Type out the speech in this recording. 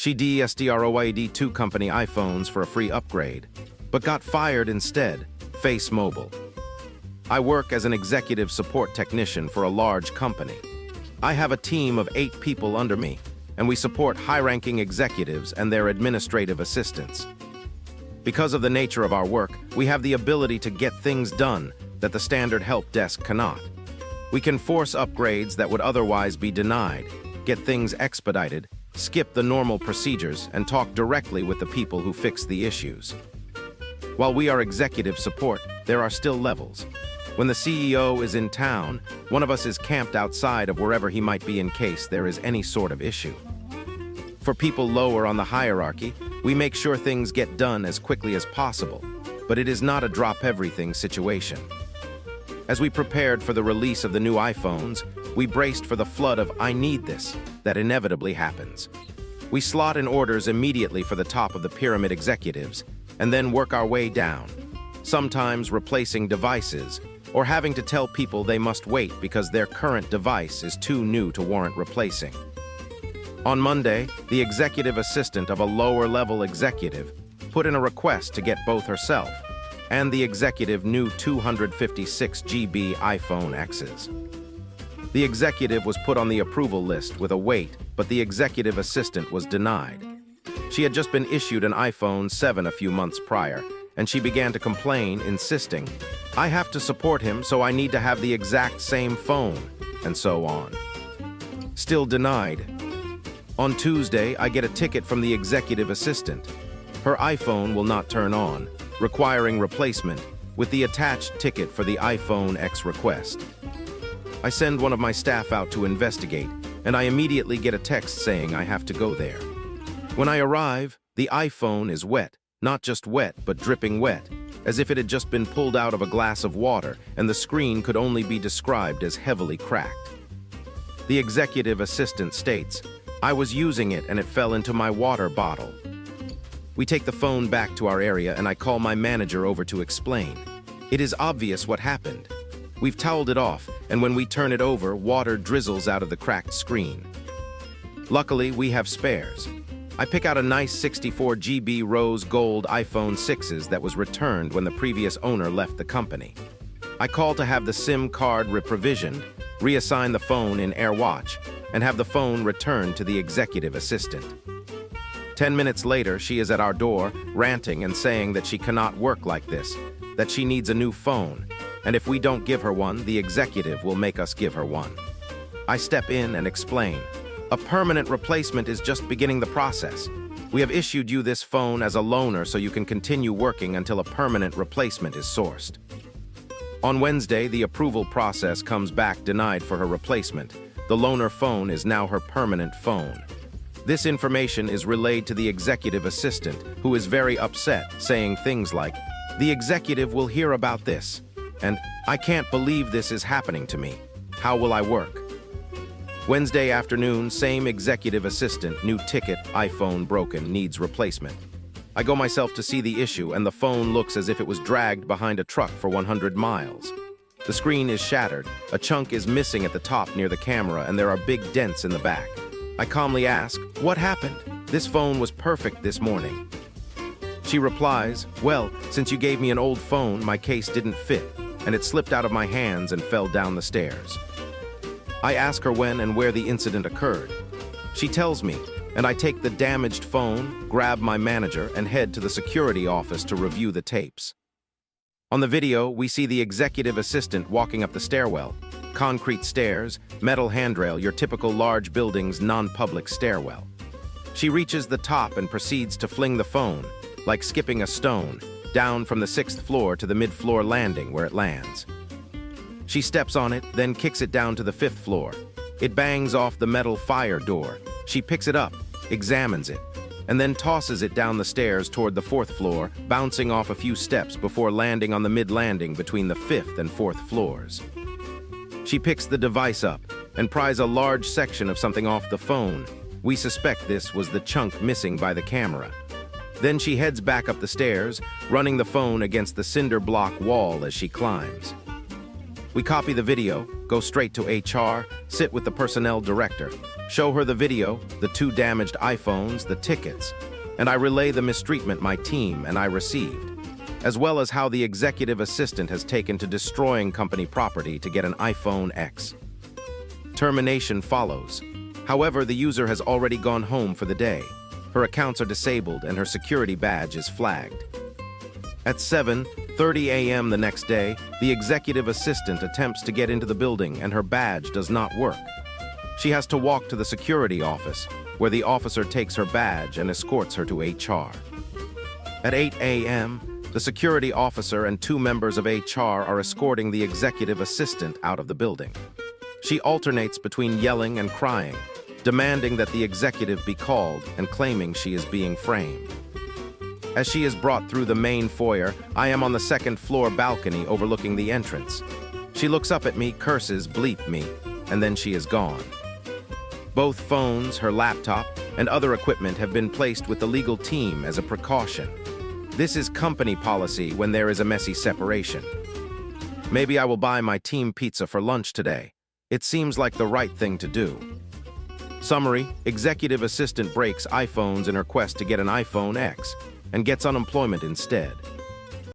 She DSDROID 2 company iPhones for a free upgrade, but got fired instead, Face Mobile. I work as an executive support technician for a large company. I have a team of 8 people under me, and we support high-ranking executives and their administrative assistants. Because of the nature of our work, we have the ability to get things done that the standard help desk cannot. We can force upgrades that would otherwise be denied, get things expedited, skip the normal procedures, and talk directly with the people who fix the issues. While we are executive support, there are still levels. When the CEO is in town, one of us is camped outside of wherever he might be in case there is any sort of issue. For people lower on the hierarchy, we make sure things get done as quickly as possible, but it is not a drop-everything situation. As we prepared for the release of the new iPhones, we braced for the flood of "I need this" that inevitably happens. We slot in orders immediately for the top of the pyramid executives, and then work our way down, sometimes replacing devices, or having to tell people they must wait because their current device is too new to warrant replacing. On Monday, the executive assistant of a lower-level executive put in a request to get both herself and the executive new 256 GB iPhone X's. The executive was put on the approval list with a wait, but the executive assistant was denied. She had just been issued an iPhone 7 a few months prior, and she began to complain, insisting, "I have to support him, so I need to have the exact same phone," and so on. Still denied. On Tuesday, I get a ticket from the executive assistant. Her iPhone will not turn on, requiring replacement, with the attached ticket for the iPhone X request. I send one of my staff out to investigate, and I immediately get a text saying I have to go there. When I arrive, the iPhone is wet, not just wet, but dripping wet, as if it had just been pulled out of a glass of water, and the screen could only be described as heavily cracked. The executive assistant states, "I was using it and it fell into my water bottle." We take the phone back to our area and I call my manager over to explain. It is obvious what happened. We've toweled it off, and when we turn it over, water drizzles out of the cracked screen. Luckily, we have spares. I pick out a nice 64 GB rose gold iPhone 6s that was returned when the previous owner left the company. I call to have the SIM card reprovisioned, reassign the phone in AirWatch, and have the phone returned to the executive assistant. 10 minutes later, she is at our door, ranting and saying that she cannot work like this, that she needs a new phone, and if we don't give her one, the executive will make us give her one. I step in and explain, "A permanent replacement is just beginning the process. We have issued you this phone as a loaner so you can continue working until a permanent replacement is sourced." On Wednesday, the approval process comes back denied for her replacement. The loaner phone is now her permanent phone. This information is relayed to the executive assistant, who is very upset, saying things like, "The executive will hear about this," and "I can't believe this is happening to me. How will I work?" Wednesday afternoon, same executive assistant, new ticket, iPhone broken, needs replacement. I go myself to see the issue, and the phone looks as if it was dragged behind a truck for 100 miles. The screen is shattered, a chunk is missing at the top near the camera, and there are big dents in the back. I calmly ask, "What happened? This phone was perfect this morning." She replies, "Well, since you gave me an old phone, my case didn't fit, and it slipped out of my hands and fell down the stairs." I ask her when and where the incident occurred. She tells me, and I take the damaged phone, grab my manager, and head to the security office to review the tapes. On the video, we see the executive assistant walking up the stairwell. Concrete stairs, metal handrail, your typical large building's non-public stairwell. She reaches the top and proceeds to fling the phone, like skipping a stone, down from the 6th floor to the mid-floor landing where it lands. She steps on it, then kicks it down to the 5th floor. It bangs off the metal fire door. She picks it up, examines it, and then tosses it down the stairs toward the 4th floor, bouncing off a few steps before landing on the mid-landing between the 5th and 4th floors. She picks the device up and pries a large section of something off the phone. We suspect this was the chunk missing by the camera. Then she heads back up the stairs, running the phone against the cinder block wall as she climbs. We copy the video, go straight to HR, sit with the personnel director. show her the video, the 2 damaged iPhones, the tickets, and I relay the mistreatment my team and I received, as well as how the executive assistant has taken to destroying company property to get an iPhone X. Termination follows. However, the user has already gone home for the day. Her accounts are disabled and her security badge is flagged. At 7:30 a.m. the next day, the executive assistant attempts to get into the building and her badge does not work. She has to walk to the security office, where the officer takes her badge and escorts her to HR. At 8 a.m., the security officer and 2 members of HR are escorting the executive assistant out of the building. She alternates between yelling and crying, demanding that the executive be called and claiming she is being framed. As she is brought through the main foyer, I am on the 2nd floor balcony overlooking the entrance. She looks up at me, curses, bleep me, and then she is gone. Both phones, her laptop, and other equipment have been placed with the legal team as a precaution. This is company policy when there is a messy separation. Maybe I will buy my team pizza for lunch today. It seems like the right thing to do. Summary: executive assistant breaks iPhones in her quest to get an iPhone X and gets unemployment instead.